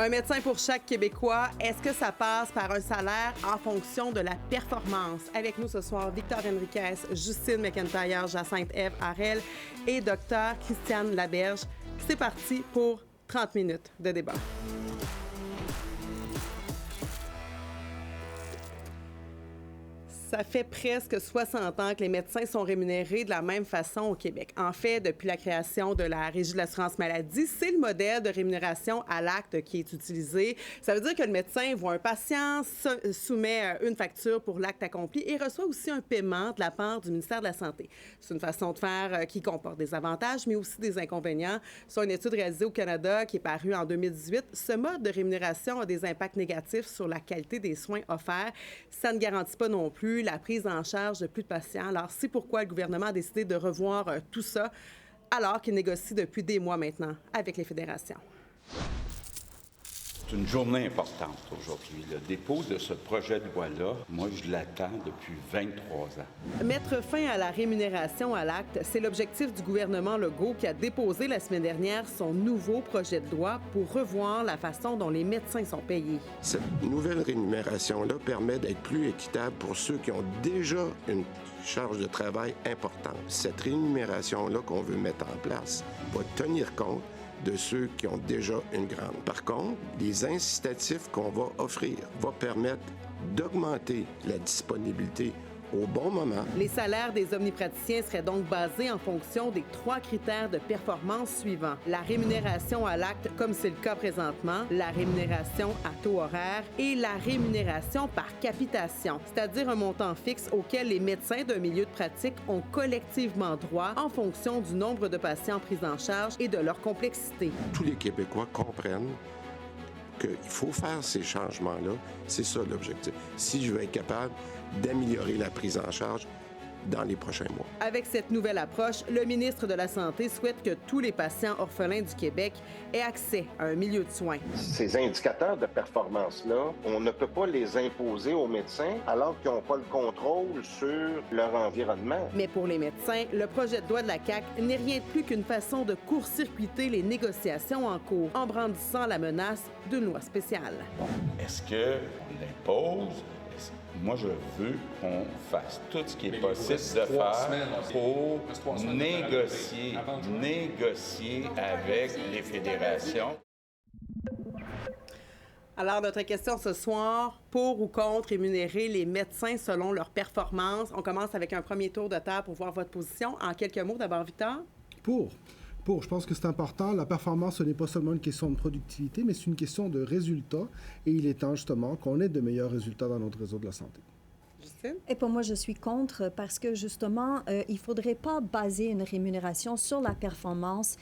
Un médecin pour chaque Québécois, est-ce que ça passe par un salaire en fonction de la performance? Avec nous ce soir, Victor Henriquez, Justine McIntyre, Jacinthe Ève Harel et Dr Christiane Laberge. C'est parti pour 30 minutes de débat. Ça fait presque 60 ans que les médecins sont rémunérés de la même façon au Québec. En fait, depuis la création de la Régie de l'assurance maladie, c'est le modèle de rémunération à l'acte qui est utilisé. Ça veut dire que le médecin voit un patient, soumet une facture pour l'acte accompli et reçoit aussi un paiement de la part du ministère de la Santé. C'est une façon de faire qui comporte des avantages, mais aussi des inconvénients. Sur une étude réalisée au Canada qui est parue en 2018, ce mode de rémunération a des impacts négatifs sur la qualité des soins offerts. Ça ne garantit pas non plus la prise en charge de plus de patients. Alors, c'est pourquoi le gouvernement a décidé de revoir tout ça, alors qu'il négocie depuis des mois maintenant avec les fédérations. C'est une journée importante aujourd'hui. Le dépôt de ce projet de loi-là, moi, je l'attends depuis 23 ans. Mettre fin à la rémunération à l'acte, c'est l'objectif du gouvernement Legault qui a déposé la semaine dernière son nouveau projet de loi pour revoir la façon dont les médecins sont payés. Cette nouvelle rémunération-là permet d'être plus équitable pour ceux qui ont déjà une charge de travail importante. Cette rémunération-là qu'on veut mettre en place va tenir compte de ceux qui ont déjà une grande. Par contre, les incitatifs qu'on va offrir vont permettre d'augmenter la disponibilité au bon moment. Les salaires des omnipraticiens seraient donc basés en fonction des 3 critères de performance suivants. La rémunération à l'acte, comme c'est le cas présentement, la rémunération à taux horaire et la rémunération par capitation, c'est-à-dire un montant fixe auquel les médecins d'un milieu de pratique ont collectivement droit en fonction du nombre de patients pris en charge et de leur complexité. Tous les Québécois comprennent qu'il faut faire ces changements-là. C'est ça l'objectif. Si je veux être capable d'améliorer la prise en charge dans les prochains mois. Avec cette nouvelle approche, le ministre de la Santé souhaite que tous les patients orphelins du Québec aient accès à un milieu de soins. Ces indicateurs de performance-là, on ne peut pas les imposer aux médecins alors qu'ils n'ont pas le contrôle sur leur environnement. Mais pour les médecins, le projet de loi de la CAQ n'est rien de plus qu'une façon de court-circuiter les négociations en cours, en brandissant la menace d'une loi spéciale. Est-ce qu'on l'impose? Moi, je veux qu'on fasse tout ce qui est possible de faire pour négocier avec les fédérations. Alors, notre question ce soir, pour ou contre rémunérer les médecins selon leur performance? On commence avec un premier tour de table pour voir votre position. En quelques mots, d'abord, Victor? Pour. Je pense que c'est important. La performance, ce n'est pas seulement une question de productivité, mais c'est une question de résultats. Et il est temps, justement, qu'on ait de meilleurs résultats dans notre réseau de la santé. Justine? Et pour moi, je suis contre parce que, justement, il ne faudrait pas baser une rémunération sur la performance.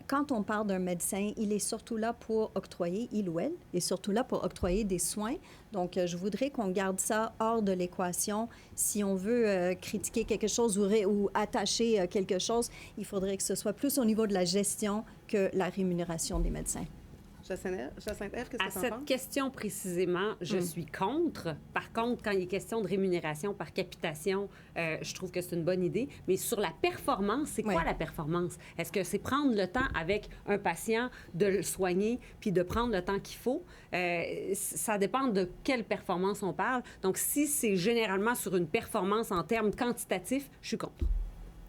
Quand on parle d'un médecin, il est surtout là pour octroyer, il ou elle, est surtout là pour octroyer des soins. Donc, je voudrais qu'on garde ça hors de l'équation. Si on veut critiquer quelque chose ou attacher quelque chose, il faudrait que ce soit plus au niveau de la gestion que la rémunération des médecins. Jacinthe Ève, qu'est-ce que tu en penses? À cette question précisément, je suis contre. Par contre, quand il est question de rémunération par capitation, je trouve que c'est une bonne idée. Mais sur la performance, c'est quoi la performance? Est-ce que c'est prendre le temps avec un patient de le soigner puis de prendre le temps qu'il faut? Ça dépend de quelle performance on parle. Donc, si c'est généralement sur une performance en termes quantitatifs, je suis contre.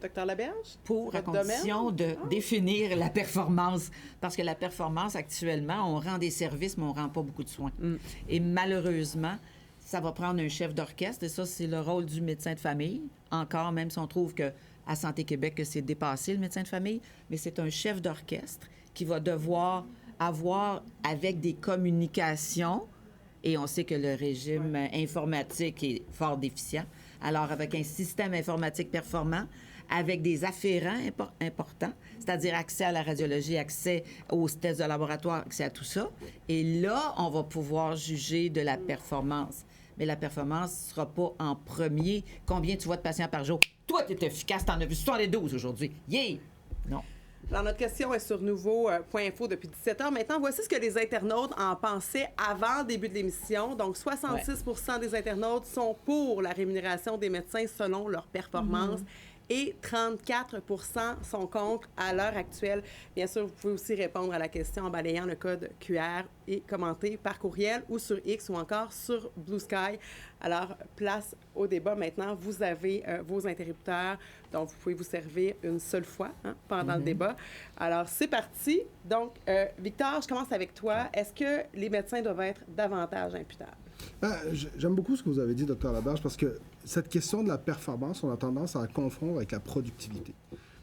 Dr Laberge? Pour, à condition de définir la performance. Parce que la performance, actuellement, on rend des services, mais on ne rend pas beaucoup de soins. Et malheureusement, ça va prendre un chef d'orchestre, et ça, c'est le rôle du médecin de famille. Encore, même si on trouve qu'à Santé Québec, que c'est dépassé, le médecin de famille, mais c'est un chef d'orchestre qui va devoir avoir, avec des communications, et on sait que le régime informatique est fort déficient. Alors, avec un système informatique performant, avec des afférents importants, c'est-à-dire accès à la radiologie, accès aux tests de laboratoire, accès à tout ça. Et là, on va pouvoir juger de la performance. Mais la performance ne sera pas en premier. Combien tu vois de patients par jour? Toi, tu es efficace, tu en as vu 72 aujourd'hui. Yeah! Non. Alors, notre question est sur Nouveau.info depuis 17 heures. Maintenant, voici ce que les internautes en pensaient avant le début de l'émission. Donc, 66 des internautes sont pour la rémunération des médecins selon leur performance et 34 sont contre à l'heure actuelle. Bien sûr, vous pouvez aussi répondre à la question en balayant le code QR et commenter par courriel ou sur X ou encore sur Blue Sky. Alors, place au débat. Maintenant, vous avez vos interrupteurs dont vous pouvez vous servir une seule fois pendant le débat. Alors, c'est parti. Donc, Victor, je commence avec toi. Est-ce que les médecins doivent être davantage imputables? J'aime beaucoup ce que vous avez dit, Dr. Laberge, parce que cette question de la performance, on a tendance à la confondre avec la productivité.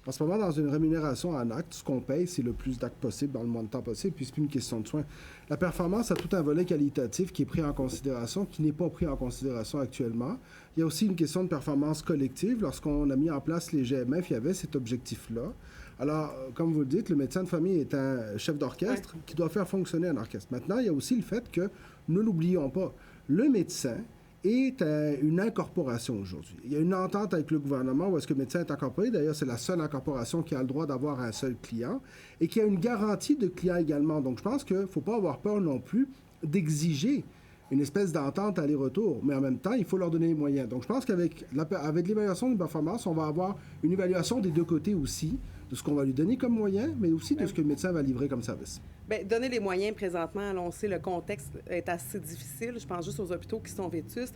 En ce moment, dans une rémunération en acte, ce qu'on paye, c'est le plus d'actes possible dans le moins de temps possible, puis c'est plus une question de soins. La performance a tout un volet qualitatif qui est pris en considération, qui n'est pas pris en considération actuellement. Il y a aussi une question de performance collective. Lorsqu'on a mis en place les GMF, il y avait cet objectif-là. Alors, comme vous le dites, le médecin de famille est un chef d'orchestre qui doit faire fonctionner un orchestre. Maintenant, il y a aussi le fait que, ne l'oublions pas, le médecin est une incorporation aujourd'hui. Il y a une entente avec le gouvernement où est-ce que le médecin est incorporé. D'ailleurs, c'est la seule incorporation qui a le droit d'avoir un seul client et qui a une garantie de client également. Donc, je pense qu'il ne faut pas avoir peur non plus d'exiger une espèce d'entente aller-retour. Mais en même temps, il faut leur donner les moyens. Donc, je pense qu'avec l'évaluation d'une performance, on va avoir une évaluation des deux côtés aussi, de ce qu'on va lui donner comme moyen, mais aussi de ce que le médecin va livrer comme service. Bien, donner les moyens présentement, là, on sait le contexte est assez difficile. Je pense juste aux hôpitaux qui sont vétustes.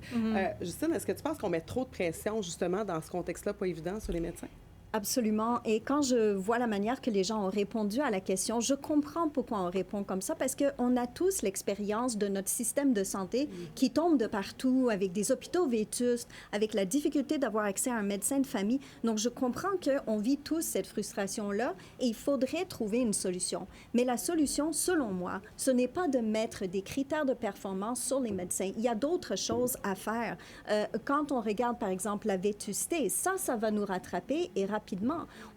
Justine, est-ce que tu penses qu'on met trop de pression, justement, dans ce contexte-là pas évident sur les médecins? Absolument. Et quand je vois la manière que les gens ont répondu à la question, je comprends pourquoi on répond comme ça, parce qu'on a tous l'expérience de notre système de santé qui tombe de partout, avec des hôpitaux vétustes, avec la difficulté d'avoir accès à un médecin de famille. Donc, je comprends qu'on vit tous cette frustration-là et il faudrait trouver une solution. Mais la solution, selon moi, ce n'est pas de mettre des critères de performance sur les médecins. Il y a d'autres choses à faire. Quand on regarde, par exemple, la vétusté, ça va nous rattraper et rapidement.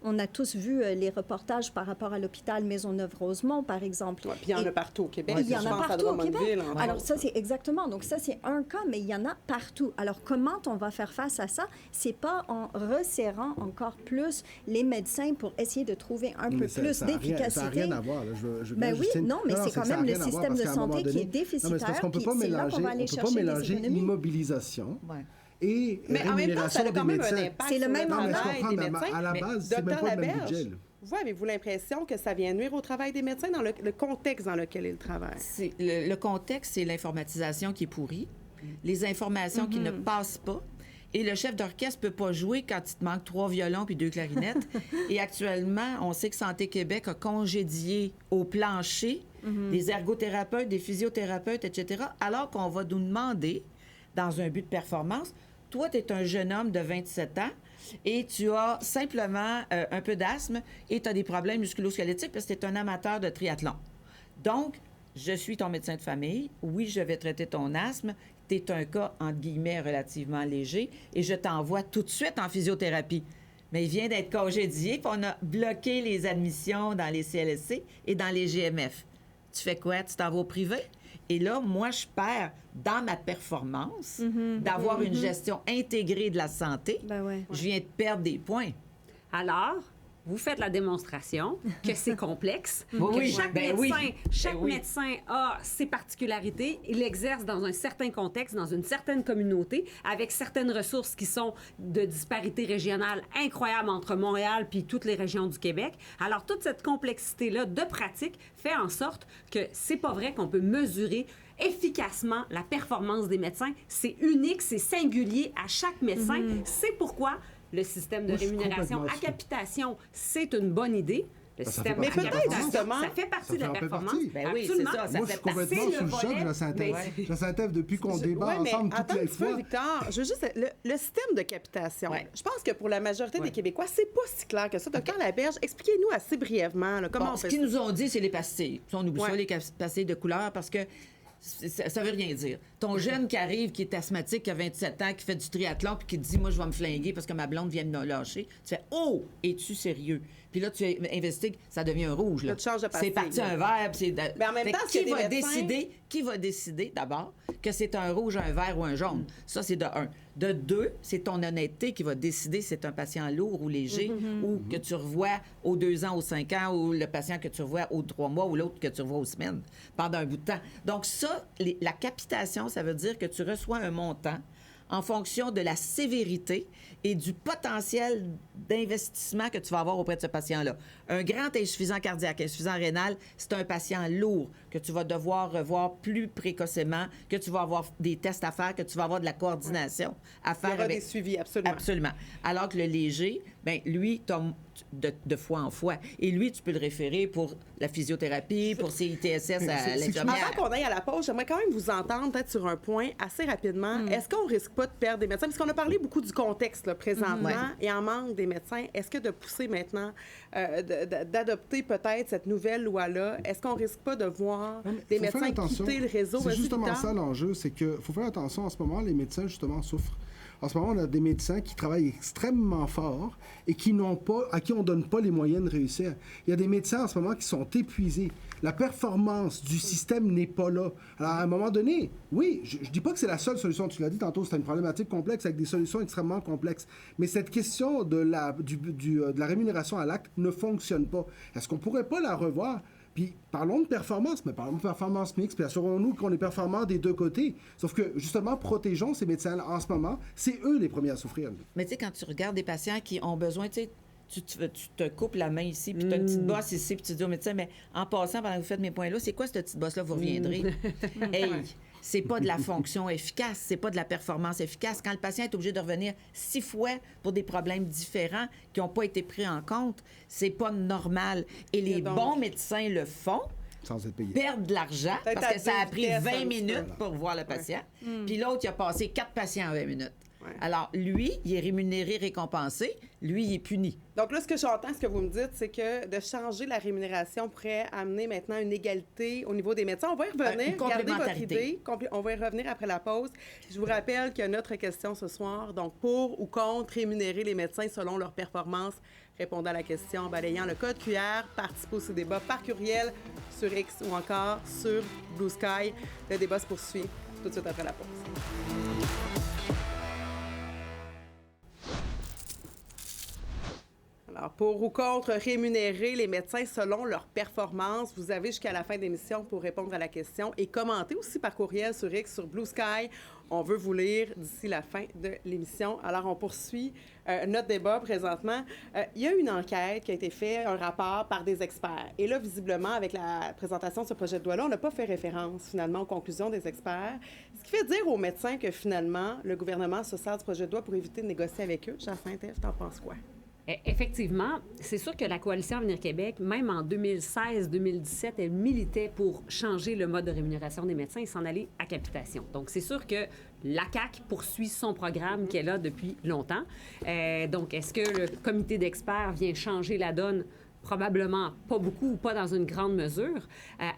On a tous vu les reportages par rapport à l'hôpital Maisonneuve-Rosemont, par exemple. Ouais, puis il y en a partout au Québec. Il y en a partout au Québec. Alors ça, c'est exactement. Donc ça, c'est un cas, mais il y en a partout. Alors comment on va faire face à ça? C'est pas en resserrant encore plus les médecins pour essayer de trouver un peu plus d'efficacité. Ça n'a rien à voir. Là. Ben oui, non, mais c'est quand même le système de santé qui est déficitaire. Non, mais c'est parce qu'on ne peut pas mélanger immobilisation. Mais en même temps, ça a quand même un impact c'est le même travail des médecins. À la base, c'est même pas le même budget. Vous avez-vous l'impression que ça vient nuire au travail des médecins dans le contexte dans lequel ils travaillent? Le contexte, c'est l'informatisation qui est pourrie, les informations qui ne passent pas. Et le chef d'orchestre ne peut pas jouer quand il te manque 3 violons puis 2 clarinettes. Et actuellement, on sait que Santé Québec a congédié au plancher des ergothérapeutes, des physiothérapeutes, etc., alors qu'on va nous demander, dans un but de performance, toi, tu es un jeune homme de 27 ans et tu as simplement un peu d'asthme et tu as des problèmes musculo-squelettiques parce que tu es un amateur de triathlon. Donc, je suis ton médecin de famille. Oui, je vais traiter ton asthme. Tu es un cas, entre guillemets, relativement léger et je t'envoie tout de suite en physiothérapie. Mais il vient d'être congédié puis on a bloqué les admissions dans les CLSC et dans les GMF. Tu fais quoi? Tu t'en vas au privé? Et là, moi, je perds dans ma performance d'avoir une gestion intégrée de la santé. Ben ouais. Je viens de perdre des points. Alors, vous faites la démonstration que c'est complexe, Oui, que chaque ben médecin a ses particularités, il exerce dans un certain contexte, dans une certaine communauté, avec certaines ressources qui sont de disparité régionale incroyable entre Montréal puis toutes les régions du Québec. Alors, toute cette complexité-là de pratique fait en sorte que c'est pas vrai qu'on peut mesurer efficacement la performance des médecins. C'est unique, c'est singulier à chaque médecin. C'est pourquoi le système de rémunération à capitation, c'est une bonne idée. Le système mais peut-être justement, ça fait partie de la performance. Ben oui, absolument. c'est ça. Ça Moi, je suis complètement sur le choc de la synthèse. La synthèse, depuis qu'on débat ensemble toutes les fois. Victor, je veux juste... Le système de capitation, je pense que pour la majorité des Québécois, c'est pas si clair que ça. Docteur Laberge, expliquez-nous assez brièvement là, comment on fait ce qu'ils nous ont dit, c'est les pastilles. On oublie ça, les pastilles de couleur, parce que ça veut rien dire. Ton jeune qui arrive, qui est asthmatique, qui a 27 ans, qui fait du triathlon, puis qui te dit, moi, je vais me flinguer parce que ma blonde vient de me lâcher. Tu fais, oh, es-tu sérieux? Puis là, tu investigues, ça devient un rouge. Là. Tu changes de pastille. C'est parti un vert. Mais en même temps, qui va décider d'abord que c'est un rouge, un vert ou un jaune? Ça, c'est de 1. De 2, c'est ton honnêteté qui va décider si c'est un patient lourd ou léger ou que tu revois aux 2 ans, aux 5 ans ou le patient que tu revois aux 3 mois ou l'autre que tu revois aux semaines pendant un bout de temps. Donc ça, la capitation, ça veut dire que tu reçois un montant en fonction de la sévérité et du potentiel d'investissement que tu vas avoir auprès de ce patient-là. Un grand insuffisant cardiaque, insuffisant rénal, c'est un patient lourd que tu vas devoir revoir plus précocement, que tu vas avoir des tests à faire, que tu vas avoir de la coordination à faire. Il y aura des suivis, absolument. Absolument. Alors que le léger, bien, lui, tombe de fois en fois. Et lui, tu peux le référer pour la physiothérapie, pour ses ITSS à l'infirmière. Avant qu'on aille à la pause, j'aimerais quand même vous entendre peut-être sur un point assez rapidement. Est-ce qu'on risque pas de perdre des médecins? Parce qu'on a parlé beaucoup du contexte là, présentement et en manque des médecins. Est-ce que de pousser maintenant, d'adopter peut-être cette nouvelle loi-là, est-ce qu'on risque pas de voir des médecins quitter le réseau? C'est justement ça l'enjeu, c'est qu'il faut faire attention. En ce moment, les médecins, justement, souffrent. En ce moment, on a des médecins qui travaillent extrêmement fort et à qui on ne donne pas les moyens de réussir. Il y a des médecins en ce moment qui sont épuisés. La performance du système n'est pas là. Alors, à un moment donné, oui, je ne dis pas que c'est la seule solution. Tu l'as dit tantôt, c'est une problématique complexe avec des solutions extrêmement complexes. Mais cette question de la rémunération à l'acte ne fonctionne pas. Est-ce qu'on ne pourrait pas la revoir? Puis parlons de performance, mais parlons de performance mixte, puis assurons-nous qu'on est performant des deux côtés. Sauf que, justement, protégeons ces médecins en ce moment. C'est eux les premiers à souffrir. Mais tu sais, quand tu regardes des patients qui ont besoin, tu sais, tu te coupes la main ici, puis tu as une petite bosse ici, puis tu dis au médecin, mais en passant, pendant que vous faites mes points là, c'est quoi cette petite bosse-là? Vous reviendrez. Hey! C'est pas de la fonction efficace, c'est pas de la performance efficace. Quand le patient est obligé de revenir 6 fois pour des problèmes différents qui n'ont pas été pris en compte, c'est pas normal. Et les bons médecins le font, sans être payé. Perdent de l'argent parce que ça a pris 20 minutes pour voir le patient. Puis l'autre, il a passé 4 patients en 20 minutes. Alors, lui, il est rémunéré, récompensé. Lui, il est puni. Donc là, ce que j'entends, ce que vous me dites, c'est que de changer la rémunération pourrait amener maintenant une égalité au niveau des médecins. On va y revenir. Gardez votre idée. On va y revenir après la pause. Je vous rappelle qu'il y a notre question ce soir. Donc, pour ou contre rémunérer les médecins selon leur performance? Répondez à la question en balayant le code QR. Participez au débat par courriel sur X ou encore sur Blue Sky. Le débat se poursuit tout de suite après la pause. Alors, pour ou contre rémunérer les médecins selon leur performance, vous avez jusqu'à la fin de l'émission pour répondre à la question et commenter aussi par courriel sur X, sur Blue Sky. On veut vous lire d'ici la fin de l'émission. Alors, on poursuit notre débat présentement. Il y a une enquête qui a été faite, un rapport par des experts. Et là, visiblement, avec la présentation de ce projet de loi-là, on n'a pas fait référence, finalement, aux conclusions des experts. Ce qui fait dire aux médecins que, finalement, le gouvernement se sert du projet de loi pour éviter de négocier avec eux. Jacinthe, t'en penses quoi? Effectivement, c'est sûr que la Coalition Avenir Québec, même en 2016-2017, elle militait pour changer le mode de rémunération des médecins et s'en aller à capitation. Donc, c'est sûr que la CAQ poursuit son programme qui est là depuis longtemps. Donc, est-ce que le comité d'experts vient changer la donne? Probablement pas beaucoup ou pas dans une grande mesure.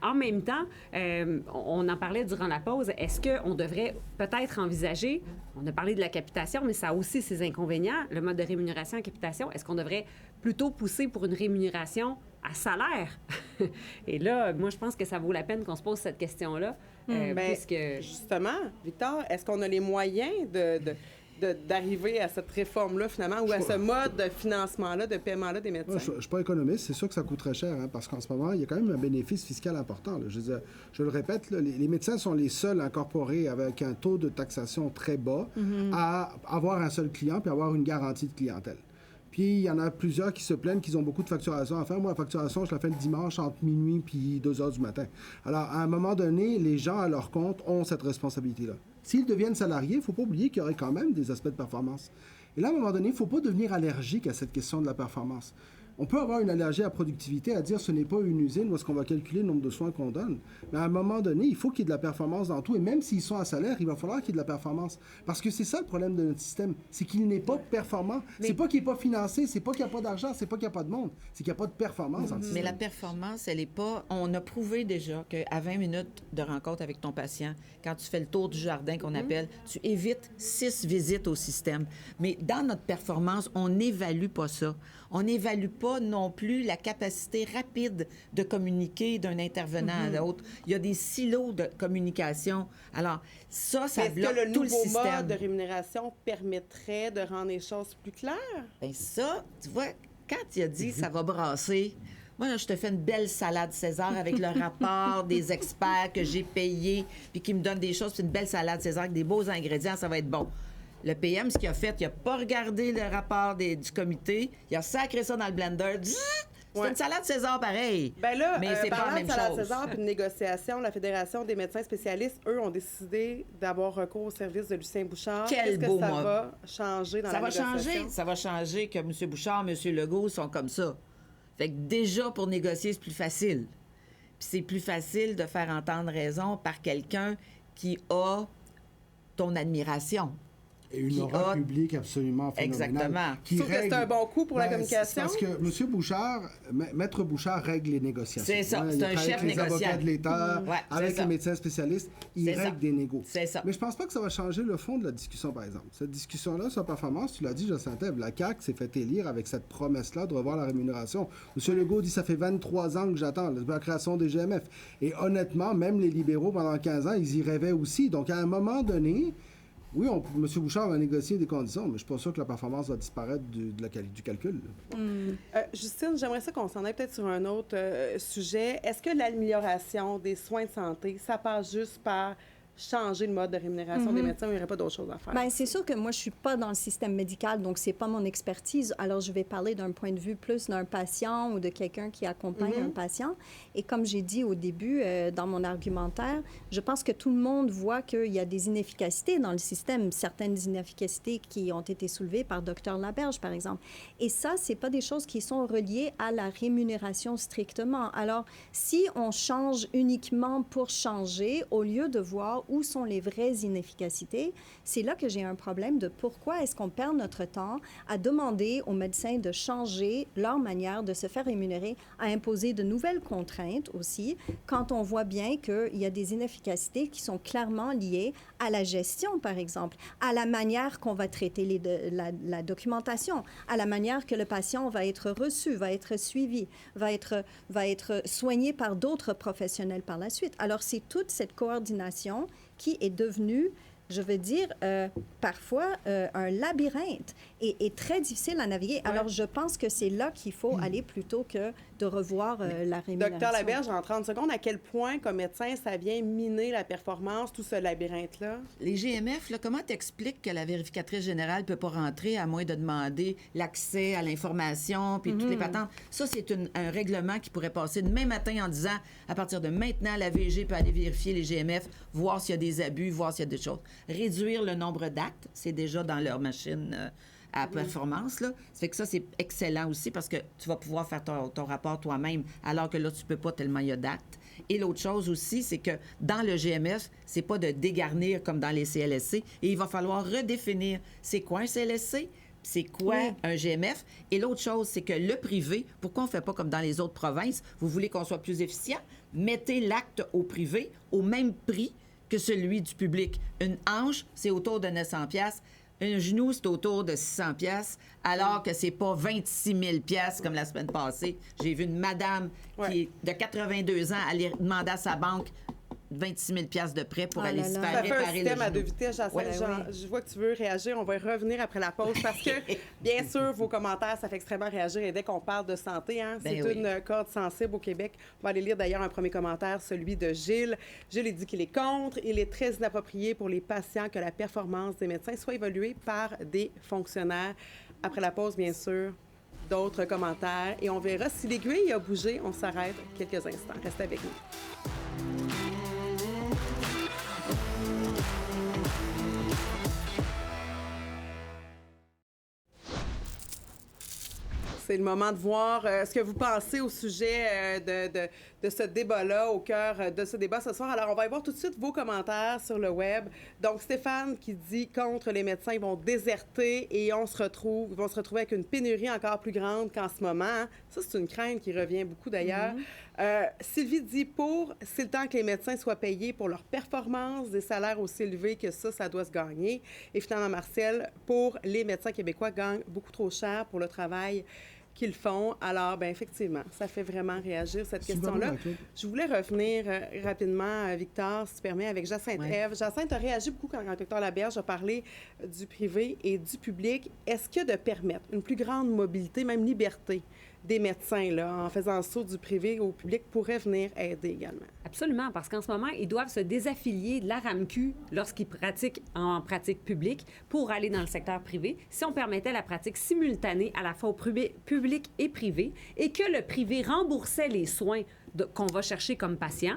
En même temps, on en parlait durant la pause, est-ce qu'on devrait peut-être envisager, on a parlé de la capitation, mais ça a aussi ses inconvénients, le mode de rémunération à capitation, est-ce qu'on devrait plutôt pousser pour une rémunération à salaire? Et là, moi, je pense que ça vaut la peine qu'on se pose cette question-là. Puisque... Justement, Victor, est-ce qu'on a les moyens d'arriver à cette réforme-là, finalement, ou à ce mode de financement-là, de paiement-là des médecins? Je ne suis pas économiste, c'est sûr que ça coûte très cher, parce qu'en ce moment, il y a quand même un bénéfice fiscal important. Là. Je le répète, là, les médecins sont les seuls incorporés avec un taux de taxation très bas à avoir un seul client puis avoir une garantie de clientèle. Puis, il y en a plusieurs qui se plaignent qu'ils ont beaucoup de facturation à faire. Moi, la facturation, je la fais le dimanche entre minuit puis 2 heures du matin. Alors, à un moment donné, les gens à leur compte ont cette responsabilité-là. S'ils deviennent salariés, il ne faut pas oublier qu'il y aurait quand même des aspects de performance. Et là, à un moment donné, il ne faut pas devenir allergique à cette question de la performance. On peut avoir une allergie à la productivité, à dire ce n'est pas une usine où est-ce qu'on va calculer le nombre de soins qu'on donne. Mais à un moment donné, il faut qu'il y ait de la performance dans tout. Et même s'ils sont à salaire, il va falloir qu'il y ait de la performance. Parce que c'est ça le problème de notre système. C'est qu'il n'est pas performant. C'est pas qu'il n'est pas financé, c'est pas qu'il n'y a pas d'argent, c'est pas qu'il n'y a pas de monde. C'est qu'il n'y a pas de performance dans le système. Mais la performance, elle n'est pas... On a prouvé déjà qu'à 20 minutes de rencontre avec ton patient, quand tu fais le tour du jardin qu'on appelle, tu évites 6 visites au système. Mais dans notre performance, on n'évalue pas ça. On n'évalue pas non plus la capacité rapide de communiquer d'un intervenant à l'autre. Il y a des silos de communication. Alors, ça bloque tout le système. Est-ce que le nouveau mode de rémunération permettrait de rendre les choses plus claires? Bien ça, tu vois, quand il a dit « ça va brasser », moi, là, je te fais une belle salade César avec le rapport des experts que j'ai payés puis qui me donnent des choses. C'est une belle salade César avec des beaux ingrédients, ça va être bon. Le PM, ce qu'il a fait, il n'a pas regardé le rapport du comité, il a sacré ça dans le blender. C'est une salade César pareil. Ben là, mais c'est pas la même de salade chose. César puis de négociation, la Fédération des médecins spécialistes, eux, ont décidé d'avoir recours au service de Lucien Bouchard. Quel Qu'est-ce beau que ça mot. va changer dans la négociation? Ça va changer que M. Bouchard, M. Legault sont comme ça. Fait que déjà, pour négocier, c'est plus facile. Puis c'est plus facile de faire entendre raison par quelqu'un qui a ton admiration. Et une aura publique absolument phénoménale. Exactement. Tu trouves que c'est un bon coup pour la communication? Parce que M. Bouchard, Maître Bouchard règle les négociations. C'est ça, c'est un chef négociant. Avec les avocats de l'État, avec les médecins spécialistes, il règle des négos. C'est ça. Mais je pense pas que ça va changer le fond de la discussion, par exemple. Cette discussion-là sur la performance, tu l'as dit, Jacinthe, la CAQ s'est fait élire avec cette promesse-là de revoir la rémunération. M. Legault dit, ça fait 23 ans que j'attends la création des GMF. Et honnêtement, même les libéraux, pendant 15 ans, ils y rêvaient aussi. Donc, à un moment donné... Oui, M. Bouchard va négocier des conditions, mais je ne suis pas sûr que la performance va disparaître du calcul. Justine, j'aimerais ça qu'on s'en aille peut-être sur un autre sujet. Est-ce que l'amélioration des soins de santé, ça passe juste par changer le mode de rémunération des médecins, il n'y aurait pas d'autre chose à faire? Bien, c'est sûr que moi, je ne suis pas dans le système médical, donc ce n'est pas mon expertise. Alors, je vais parler d'un point de vue plus d'un patient ou de quelqu'un qui accompagne un patient. Et comme j'ai dit au début, dans mon argumentaire, je pense que tout le monde voit qu'il y a des inefficacités dans le système, certaines inefficacités qui ont été soulevées par Dr Laberge, par exemple. Et ça, ce n'est pas des choses qui sont reliées à la rémunération strictement. Alors, si on change uniquement pour changer, au lieu de voir où sont les vraies inefficacités, c'est là que j'ai un problème de pourquoi est-ce qu'on perd notre temps à demander aux médecins de changer leur manière de se faire rémunérer, à imposer de nouvelles contraintes aussi, quand on voit bien qu'il y a des inefficacités qui sont clairement liées à la gestion, par exemple, à la manière qu'on va traiter la documentation, à la manière que le patient va être reçu, va être suivi, va être soigné par d'autres professionnels par la suite. Alors, c'est toute cette coordination qui est devenue, je veux dire, parfois un labyrinthe et très difficile à naviguer. Ouais. Alors, je pense que c'est là qu'il faut aller plutôt que de revoir la rémunération. Docteur Laberge, en 30 secondes, à quel point, comme médecin, ça vient miner la performance, tout ce labyrinthe-là? Les GMF, là, comment t'expliques que la vérificatrice générale ne peut pas rentrer à moins de demander l'accès à l'information puis toutes les patentes? Ça, c'est un règlement qui pourrait passer demain matin en disant, à partir de maintenant, la VG peut aller vérifier les GMF, voir s'il y a des abus, voir s'il y a des choses. Réduire le nombre d'actes, c'est déjà dans leur machine à performance, là. Ça fait que ça, c'est excellent aussi parce que tu vas pouvoir faire ton rapport toi-même, alors que là, tu peux pas tellement il y a d'actes. Et l'autre chose aussi, c'est que dans le GMF, c'est pas de dégarnir comme dans les CLSC, et il va falloir redéfinir c'est quoi un CLSC, c'est quoi un GMF. Et l'autre chose, c'est que le privé, pourquoi on ne fait pas comme dans les autres provinces? Vous voulez qu'on soit plus efficient? Mettez l'acte au privé au même prix que celui du public. Une hanche, c'est autour de 900 $. Un genou, c'est autour de 600 $, alors que c'est pas 26 000 $ comme la semaine passée. J'ai vu une madame qui est de 82 ans aller demander à sa banque 26 000 $ de prêt pour aller se faire réparer le genou. Ça fait un système à deux vitesses, je vois que tu veux réagir. On va y revenir après la pause parce que, bien sûr, vos commentaires, ça fait extrêmement réagir. Et dès qu'on parle de santé, c'est une corde sensible au Québec. On va aller lire d'ailleurs un premier commentaire, celui de Gilles. Gilles, il dit qu'il est contre. Il est très inapproprié pour les patients que la performance des médecins soit évaluée par des fonctionnaires. Après la pause, bien sûr, d'autres commentaires. Et on verra si l'aiguille a bougé. On s'arrête quelques instants. Restez avec nous. C'est le moment de voir ce que vous pensez au sujet de ce débat-là, au cœur de ce débat ce soir. Alors, on va y voir tout de suite vos commentaires sur le web. Donc, Stéphane qui dit « Contre les médecins, ils vont déserter et ils vont se retrouver avec une pénurie encore plus grande qu'en ce moment. » Ça, c'est une crainte qui revient beaucoup d'ailleurs. Sylvie dit « Pour, c'est le temps que les médecins soient payés pour leur performance, des salaires aussi élevés que ça doit se gagner. » Et finalement, Martial, pour les médecins québécois gagnent beaucoup trop cher pour le travail qu'ils font. Alors, bien, effectivement, ça fait vraiment réagir cette question-là. Je voulais revenir rapidement, Victor, si tu permets, avec Jacinthe-Ève. Jacinthe a réagi beaucoup quand le Dr Laberge a parlé du privé et du public. Est-ce que de permettre une plus grande mobilité, même liberté, des médecins, là, en faisant le saut du privé au public, pourrait venir aider également. Absolument, parce qu'en ce moment, ils doivent se désaffilier de la RAMQ lorsqu'ils pratiquent en pratique publique pour aller dans le secteur privé. Si on permettait la pratique simultanée à la fois au public et privé et que le privé remboursait les soins qu'on va chercher comme patient,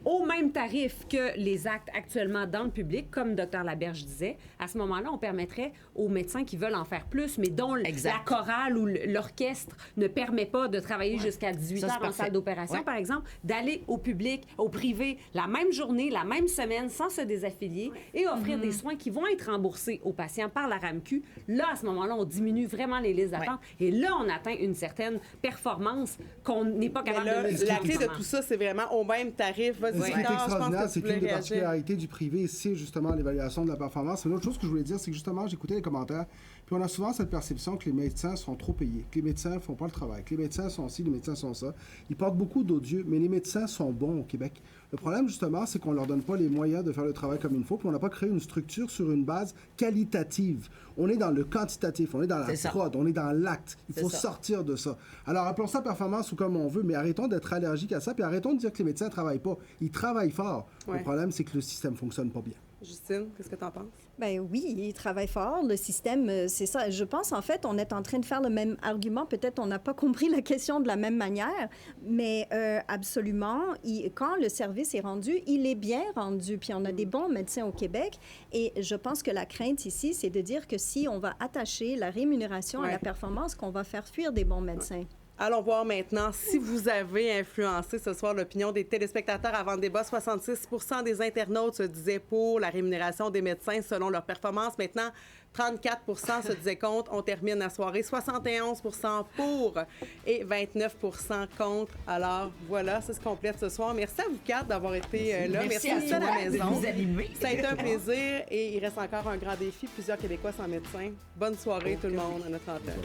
au même tarif que les actes actuellement dans le public, comme Dr Laberge disait, à ce moment-là, on permettrait aux médecins qui veulent en faire plus, mais dont la chorale ou l'orchestre ne permet pas de travailler jusqu'à 18 heures en salle d'opération, par exemple, d'aller au public, au privé, la même journée, la même semaine, sans se désaffilier et offrir des soins qui vont être remboursés aux patients par la RAMQ. Là, à ce moment-là, on diminue vraiment les listes d'attente et là, on atteint une certaine performance qu'on n'est pas capable de mesurer. De tout ça, c'est vraiment au même tarif. Ce qui est extraordinaire, c'est qu'une des particularités du privé, c'est justement l'évaluation de la performance. Une autre chose que je voulais dire, c'est que justement, j'écoutais les commentaires, puis on a souvent cette perception que les médecins sont trop payés, que les médecins ne font pas le travail, que les médecins sont ci, les médecins sont ça. Ils portent beaucoup d'odieux, mais les médecins sont bons au Québec. Le problème, justement, c'est qu'on ne leur donne pas les moyens de faire le travail comme il faut, puis on n'a pas créé une structure sur une base qualitative. On est dans le quantitatif, on est dans la prod, on est dans l'acte. Il faut sortir de ça. Alors, appelons ça performance ou comme on veut, mais arrêtons d'être allergiques à ça, puis arrêtons de dire que les médecins ne travaillent pas. Ils travaillent fort. Le problème, c'est que le système ne fonctionne pas bien. Justine, qu'est-ce que tu en penses? Ben oui, ils travaillent fort. Le système, c'est ça. Je pense, en fait, on est en train de faire le même argument. Peut-être on n'a pas compris la question de la même manière, mais absolument, quand le service est rendu, il est bien rendu. Puis on a des bons médecins au Québec. Et je pense que la crainte ici, c'est de dire que si on va attacher la rémunération à la performance, qu'on va faire fuir des bons médecins. Allons voir maintenant si vous avez influencé ce soir l'opinion des téléspectateurs avant le débat. 66 % des internautes se disaient pour la rémunération des médecins selon leur performance. Maintenant, 34 % se disaient contre. On termine la soirée. 71 % pour et 29 % contre. Alors, voilà, ça se complète ce soir. Merci à vous quatre d'avoir été là. Merci à la maison. De nous animer. Ça a été un plaisir et il reste encore un grand défi. Plusieurs Québécois sans médecin. Bonne soirée tout le monde à notre antenne.